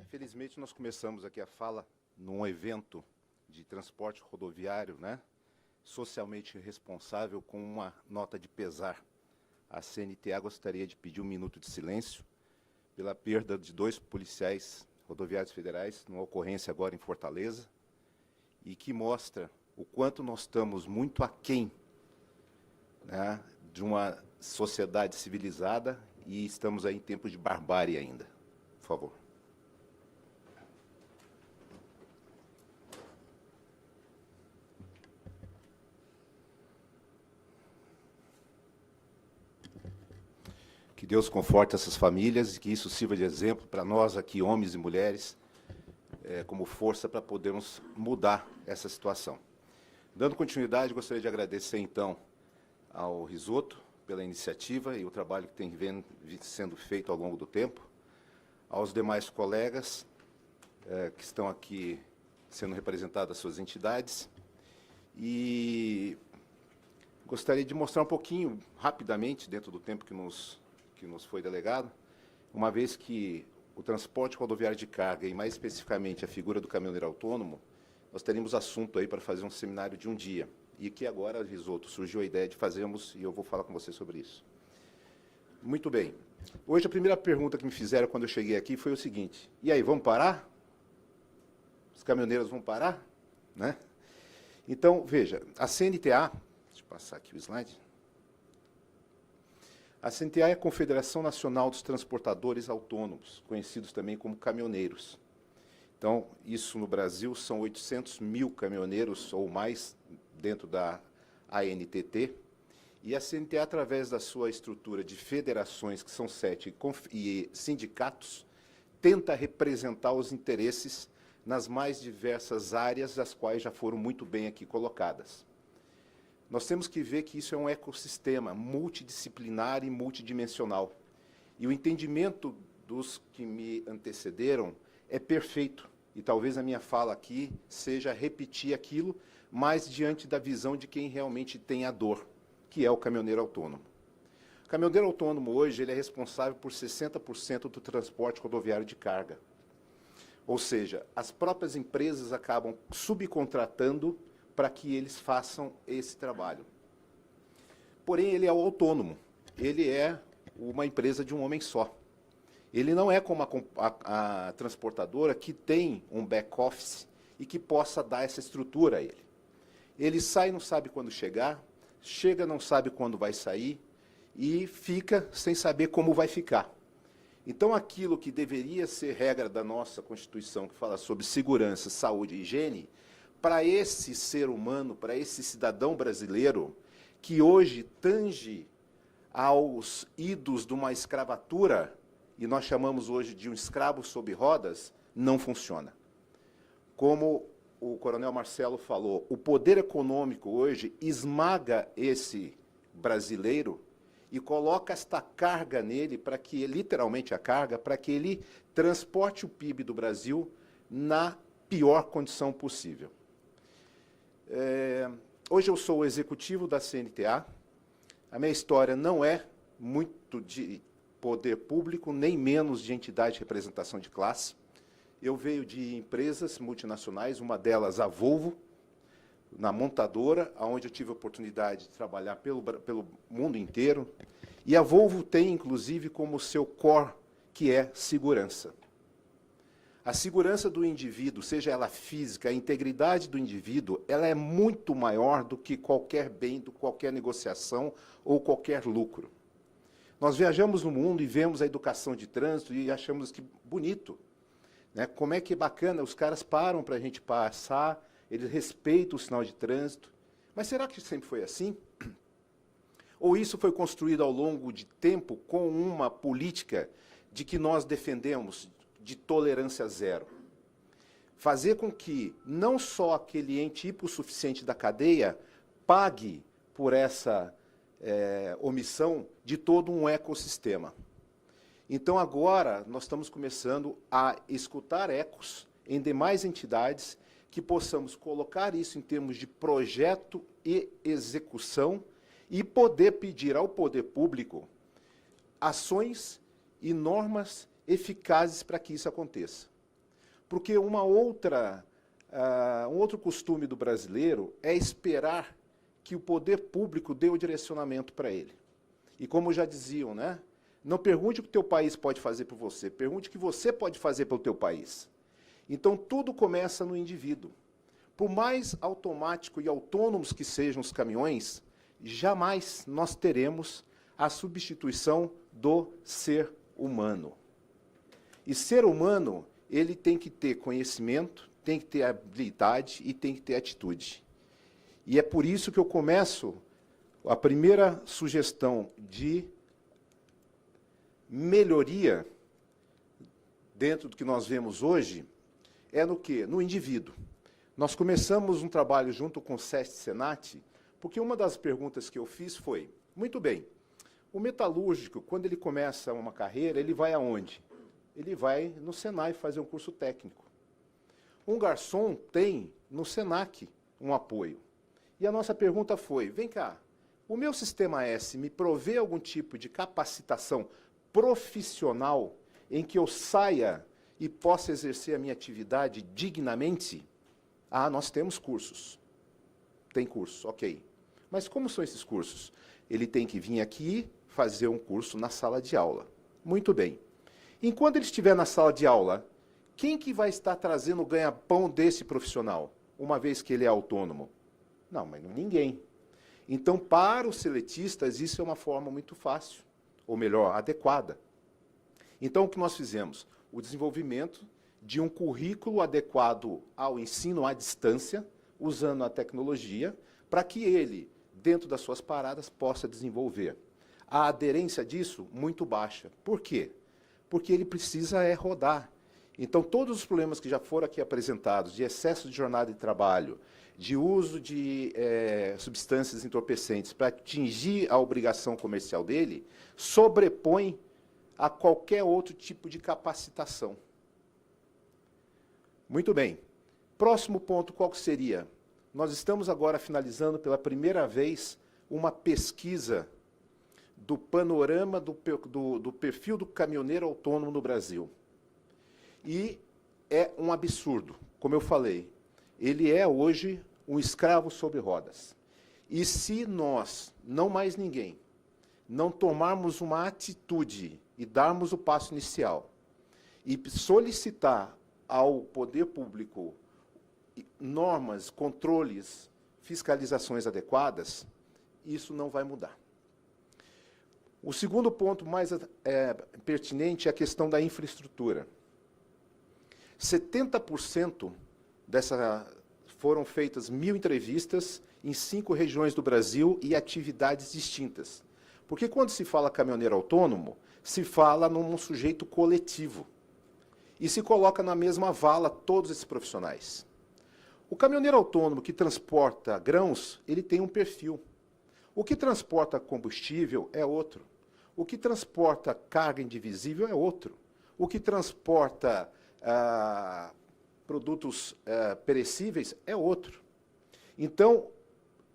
Felizmente, nós começamos aqui a fala num evento de transporte rodoviário, né, socialmente responsável, com uma nota de pesar. A CNTA gostaria de pedir 1 minuto de silêncio pela perda de 2 policiais rodoviários federais, numa ocorrência agora em Fortaleza, e que mostra o quanto nós estamos muito aquém, né, de uma sociedade civilizada, e estamos aí em tempos de barbárie ainda. Por favor. Que Deus conforte essas famílias e que isso sirva de exemplo para nós aqui, homens e mulheres, como força para podermos mudar essa situação. Dando continuidade, gostaria de agradecer, então, ao Risoto pela iniciativa e o trabalho que tem sendo feito ao longo do tempo, aos demais colegas que estão aqui sendo representados as suas entidades, e gostaria de mostrar um pouquinho, rapidamente, dentro do tempo que nos foi delegado, uma vez que o transporte rodoviário de carga, e mais especificamente a figura do caminhoneiro autônomo, nós teríamos assunto aí para fazer um seminário de um dia, e que agora, Risoto, surgiu a ideia de fazermos, e eu vou falar com você sobre isso. Muito bem. Hoje, a primeira pergunta que me fizeram quando eu cheguei aqui foi o seguinte: e aí, vamos parar? Os caminhoneiros vão parar? Né? Então, veja, a CNTA, deixa eu passar aqui o slide. A CNTA é a Confederação Nacional dos Transportadores Autônomos, conhecidos também como caminhoneiros. Então, isso no Brasil são 800 mil caminhoneiros ou mais dentro da ANTT, e a CNTA, através da sua estrutura de federações, que são 7, e sindicatos, tenta representar os interesses nas mais diversas áreas, as quais já foram muito bem aqui colocadas. Nós temos que ver que isso é um ecossistema multidisciplinar e multidimensional. E o entendimento dos que me antecederam é perfeito. E talvez a minha fala aqui seja repetir aquilo, mas diante da visão de quem realmente tem a dor, que é o caminhoneiro autônomo. O caminhoneiro autônomo hoje ele é responsável por 60% do transporte rodoviário de carga. Ou seja, as próprias empresas acabam subcontratando para que eles façam esse trabalho. Porém, ele é o autônomo, ele é uma empresa de um homem só. Ele não é como a transportadora, que tem um back-office e que possa dar essa estrutura a ele. Ele sai, não sabe quando chegar, chega, não sabe quando vai sair, e fica sem saber como vai ficar. Então, aquilo que deveria ser regra da nossa Constituição, que fala sobre segurança, saúde e higiene, para esse ser humano, para esse cidadão brasileiro, que hoje tange aos idos de uma escravatura, e nós chamamos hoje de um escravo sob rodas, não funciona. Como o coronel Marcelo falou, o poder econômico hoje esmaga esse brasileiro e coloca esta carga nele, para que, literalmente a carga, para que ele transporte o PIB do Brasil na pior condição possível. Hoje eu sou o executivo da CNTA, a minha história não é muito de poder público, nem menos de entidade de representação de classe. Eu venho de empresas multinacionais, uma delas a Volvo, na montadora, onde eu tive a oportunidade de trabalhar pelo mundo inteiro, e a Volvo tem, inclusive, como seu core, que é segurança. A segurança do indivíduo, seja ela física, a integridade do indivíduo, ela é muito maior do que qualquer bem, do qualquer negociação ou qualquer lucro. Nós viajamos no mundo e vemos a educação de trânsito e achamos que bonito, né? Como é que é bacana, os caras param para a gente passar, eles respeitam o sinal de trânsito. Mas será que sempre foi assim? Ou isso foi construído ao longo de tempo com uma política de que nós defendemos, de tolerância zero? Fazer com que não só aquele ente hipossuficiente da cadeia pague por essa omissão de todo um ecossistema. Então, agora, nós estamos começando a escutar ecos em demais entidades que possamos colocar isso em termos de projeto e execução e poder pedir ao poder público ações e normas eficazes para que isso aconteça. Porque um outro costume do brasileiro é esperar que o poder público dê o direcionamento para ele. E como já diziam, né? Não pergunte o que o teu país pode fazer por você, pergunte o que você pode fazer pelo teu país. Então, tudo começa no indivíduo. Por mais automático e autônomos que sejam os caminhões, jamais nós teremos a substituição do ser humano. E ser humano, ele tem que ter conhecimento, tem que ter habilidade e tem que ter atitude. E é por isso que eu começo a primeira sugestão de melhoria dentro do que nós vemos hoje é no quê? No indivíduo. Nós começamos um trabalho junto com o SESC Senat, porque uma das perguntas que eu fiz foi, muito bem, o metalúrgico, quando ele começa uma carreira, ele vai aonde? Ele vai no Senai fazer um curso técnico. Um garçom tem no Senac um apoio. E a nossa pergunta foi, vem cá, o meu sistema S me provê algum tipo de capacitação profissional em que eu saia e possa exercer a minha atividade dignamente? Ah, nós temos cursos. Tem cursos, ok. Mas como são esses cursos? Ele tem que vir aqui fazer um curso na sala de aula. Muito bem. Enquanto ele estiver na sala de aula, quem que vai estar trazendo o ganha-pão desse profissional, uma vez que ele é autônomo? Não, mas ninguém. Então, para os seletistas, isso é uma forma muito fácil, ou melhor, adequada. Então, o que nós fizemos? O desenvolvimento de um currículo adequado ao ensino à distância, usando a tecnologia, para que ele, dentro das suas paradas, possa desenvolver. A aderência disso, muito baixa. Por quê? Porque ele precisa rodar. Então, todos os problemas que já foram aqui apresentados, de excesso de jornada de trabalho, de uso de substâncias entorpecentes para atingir a obrigação comercial dele, sobrepõe a qualquer outro tipo de capacitação. Muito bem. Próximo ponto, qual que seria? Nós estamos agora finalizando pela primeira vez uma pesquisa do panorama do perfil do caminhoneiro autônomo no Brasil. E é um absurdo, como eu falei. Ele é hoje um escravo sobre rodas. E se nós, não mais ninguém, não tomarmos uma atitude e darmos o passo inicial e solicitar ao poder público normas, controles, fiscalizações adequadas, isso não vai mudar. O segundo ponto mais pertinente é a questão da infraestrutura. 70% foram feitas 1.000 entrevistas em 5 regiões do Brasil e atividades distintas. Porque quando se fala caminhoneiro autônomo, se fala num sujeito coletivo. E se coloca na mesma vala todos esses profissionais. O caminhoneiro autônomo que transporta grãos, ele tem um perfil. O que transporta combustível é outro. O que transporta carga indivisível é outro. O que transporta produtos perecíveis é outro. Então,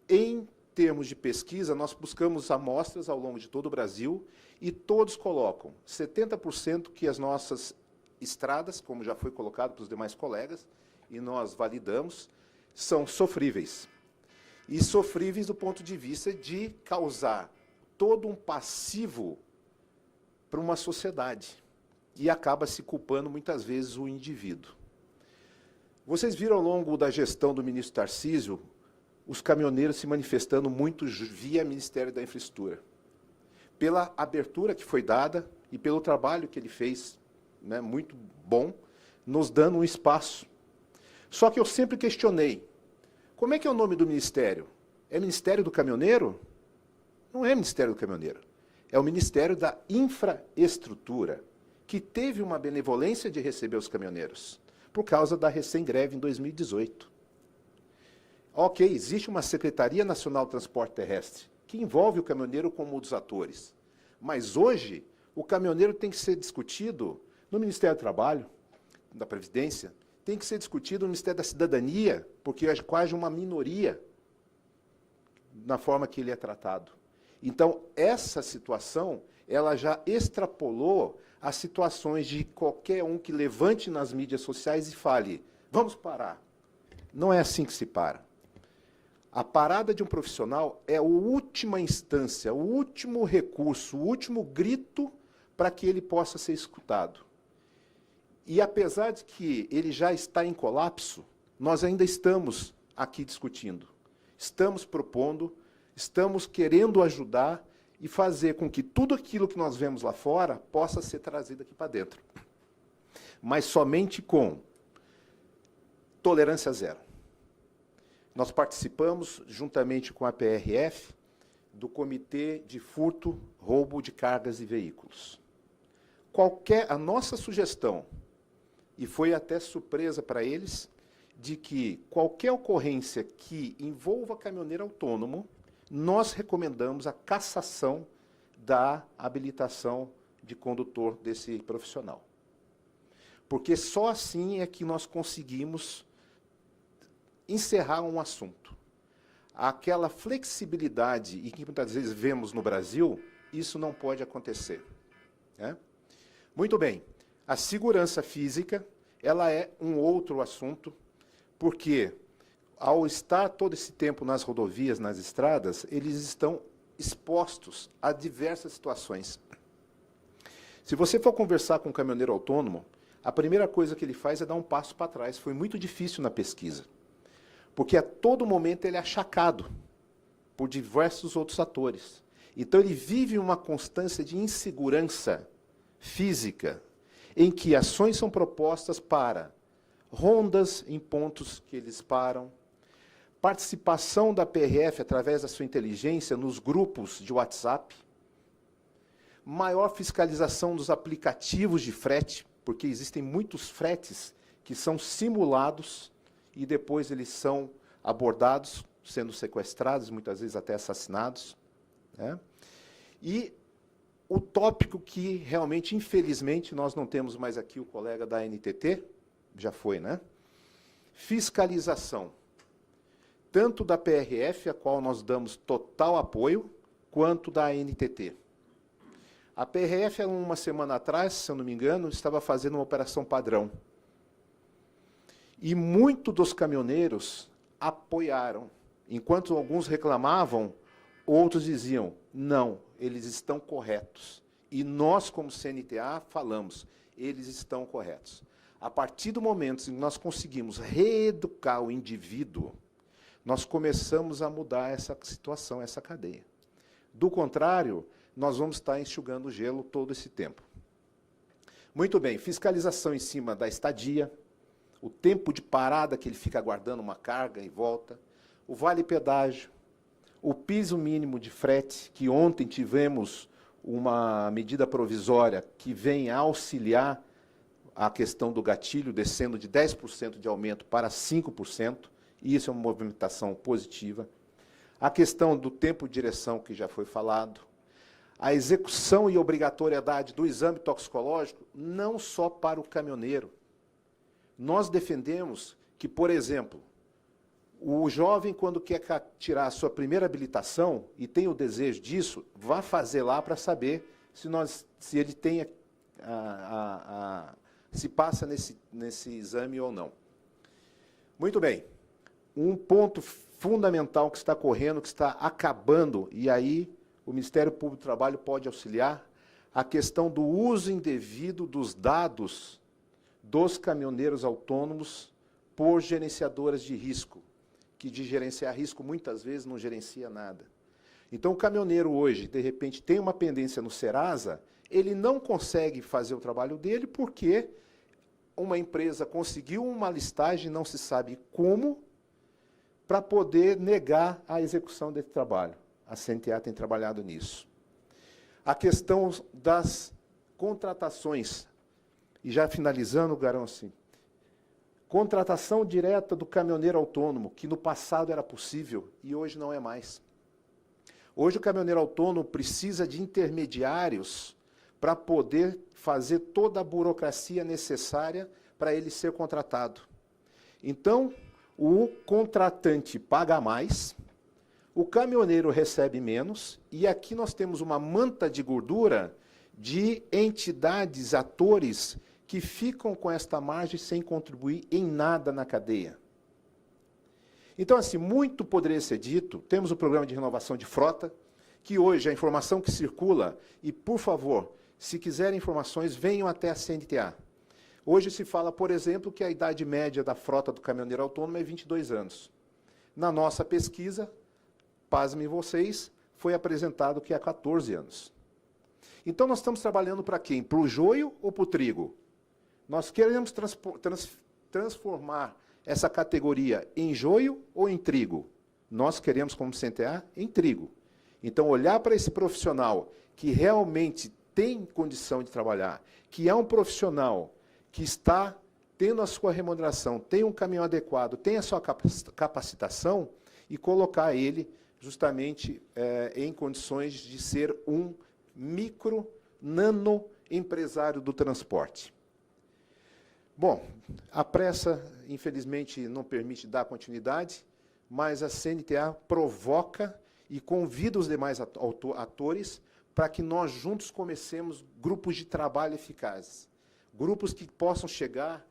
em termos de pesquisa, nós buscamos amostras ao longo de todo o Brasil e todos colocam 70% que as nossas estradas, como já foi colocado pelos demais colegas, e nós validamos, são sofríveis. E sofríveis do ponto de vista de causar todo um passivo para uma sociedade. E acaba se culpando, muitas vezes, o indivíduo. Vocês viram ao longo da gestão do ministro Tarcísio, os caminhoneiros se manifestando muito via Ministério da Infraestrutura. Pela abertura que foi dada e pelo trabalho que ele fez, né, muito bom, nos dando um espaço. Só que eu sempre questionei, como é que é o nome do ministério? É Ministério do Caminhoneiro? Não é Ministério do Caminhoneiro. É o Ministério da Infraestrutura, que teve uma benevolência de receber os caminhoneiros, por causa da recém-greve em 2018. Ok, existe uma Secretaria Nacional de Transporte Terrestre, que envolve o caminhoneiro como um dos atores. Mas hoje, o caminhoneiro tem que ser discutido no Ministério do Trabalho, da Previdência, tem que ser discutido no Ministério da Cidadania, porque é quase uma minoria na forma que ele é tratado. Então, essa situação ela já extrapolou as situações de qualquer um que levante nas mídias sociais e fale, vamos parar. Não é assim que se para. A parada de um profissional é a última instância, o último recurso, o último grito para que ele possa ser escutado. E apesar de que ele já está em colapso, nós ainda estamos aqui discutindo. Estamos propondo, estamos querendo ajudar e fazer com que tudo aquilo que nós vemos lá fora possa ser trazido aqui para dentro. Mas somente com tolerância zero. Nós participamos, juntamente com a PRF, do Comitê de Furto, Roubo de Cargas e Veículos. A nossa sugestão, e foi até surpresa para eles, de que qualquer ocorrência que envolva caminhoneiro autônomo, nós recomendamos a cassação da habilitação de condutor desse profissional. Porque só assim é que nós conseguimos encerrar um assunto. Aquela flexibilidade, e que muitas vezes vemos no Brasil, isso não pode acontecer. Né? Muito bem, a segurança física, ela é um outro assunto, porque ao estar todo esse tempo nas rodovias, nas estradas, eles estão expostos a diversas situações. Se você for conversar com um caminhoneiro autônomo, a primeira coisa que ele faz é dar um passo para trás. Foi muito difícil na pesquisa, porque a todo momento ele é achacado por diversos outros atores. Então ele vive uma constância de insegurança física, em que ações são propostas para rondas em pontos que eles param, participação da PRF através da sua inteligência nos grupos de WhatsApp, maior fiscalização dos aplicativos de frete, porque existem muitos fretes que são simulados e depois eles são abordados, sendo sequestrados, muitas vezes até assassinados. Né? E o tópico que realmente, infelizmente, nós não temos mais aqui o colega da NTT, já foi, né? Fiscalização, tanto da PRF, a qual nós damos total apoio, quanto da NTT. A PRF, uma semana atrás, se eu não me engano, estava fazendo uma operação padrão. E muitos dos caminhoneiros apoiaram. Enquanto alguns reclamavam, outros diziam, não, eles estão corretos. E nós, como CNTA, falamos, eles estão corretos. A partir do momento em que nós conseguimos reeducar o indivíduo, nós começamos a mudar essa situação, essa cadeia. Do contrário, nós vamos estar enxugando o gelo todo esse tempo. Muito bem, fiscalização em cima da estadia, o tempo de parada que ele fica aguardando uma carga e volta, o vale-pedágio, o piso mínimo de frete, que ontem tivemos uma medida provisória que vem a auxiliar a questão do gatilho, descendo de 10% de aumento para 5%, e isso é uma movimentação positiva. A questão do tempo de direção, que já foi falado. A execução e obrigatoriedade do exame toxicológico, não só para o caminhoneiro. Nós defendemos que, por exemplo, o jovem, quando quer tirar a sua primeira habilitação, e tem o desejo disso, vá fazer lá para saber se ele tem se passa nesse exame ou não. Muito bem. Um ponto fundamental que está correndo, que está acabando, e aí o Ministério Público do Trabalho pode auxiliar, a questão do uso indevido dos dados dos caminhoneiros autônomos por gerenciadoras de risco, que de gerenciar risco muitas vezes não gerencia nada. Então o caminhoneiro hoje, de repente, tem uma pendência no Serasa, ele não consegue fazer o trabalho dele porque uma empresa conseguiu uma listagem, não se sabe como, para poder negar a execução desse trabalho. A CNTA tem trabalhado nisso. A questão das contratações, e já finalizando, Garão, assim, contratação direta do caminhoneiro autônomo, que no passado era possível e hoje não é mais. Hoje o caminhoneiro autônomo precisa de intermediários para poder fazer toda a burocracia necessária para ele ser contratado. Então, o contratante paga mais, o caminhoneiro recebe menos, e aqui nós temos uma manta de gordura de entidades, atores, que ficam com esta margem sem contribuir em nada na cadeia. Então, assim, muito poderia ser dito. Temos o programa de renovação de frota, que hoje a informação que circula, e, por favor, se quiserem informações, venham até a CNTA. Hoje se fala, por exemplo, que a idade média da frota do caminhoneiro autônomo é 22 anos. Na nossa pesquisa, pasmem vocês, foi apresentado que é 14 anos. Então, nós estamos trabalhando para quem? Para o joio ou para o trigo? Nós queremos transformar essa categoria em joio ou em trigo? Nós queremos, como CNTA, em trigo. Então, olhar para esse profissional que realmente tem condição de trabalhar, que é um profissional que está tendo a sua remuneração, tem um caminhão adequado, tem a sua capacitação, e colocar ele justamente em condições de ser um micro, nano empresário do transporte. Bom, a pressa, infelizmente, não permite dar continuidade, mas a CNTA provoca e convida os demais atores para que nós juntos comecemos grupos de trabalho eficazes, grupos que possam chegar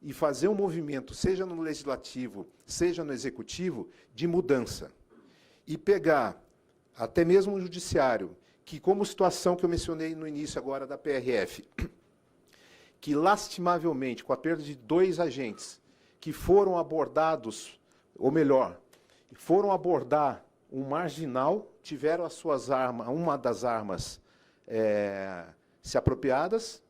e fazer um movimento, seja no legislativo, seja no executivo, de mudança. E pegar, até mesmo o judiciário, que como situação que eu mencionei no início agora da PRF, que lastimavelmente, com a perda de 2 agentes, que foram abordados, ou melhor, foram abordar um marginal, tiveram as suas armas, uma das armas se apropriadas,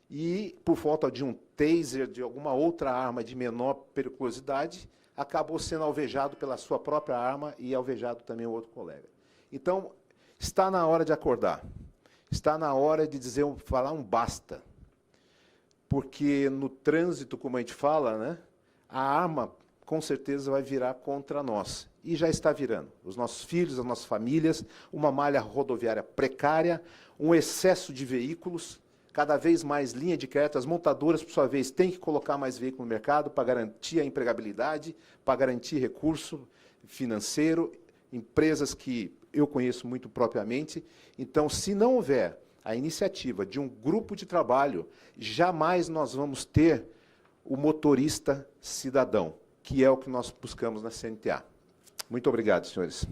e, por falta de um taser, de alguma outra arma de menor periculosidade, acabou sendo alvejado pela sua própria arma e alvejado também o outro colega. Então, está na hora de acordar. Está na hora de falar um basta. Porque no trânsito, como a gente fala, né, a arma, com certeza, vai virar contra nós. E já está virando. Os nossos filhos, as nossas famílias, uma malha rodoviária precária, um excesso de veículos, cada vez mais linha de crédito. As montadoras, por sua vez, têm que colocar mais veículo no mercado para garantir a empregabilidade, para garantir recurso financeiro, empresas que eu conheço muito propriamente. Então, se não houver a iniciativa de um grupo de trabalho, jamais nós vamos ter o motorista cidadão, que é o que nós buscamos na CNTA. Muito obrigado, senhores.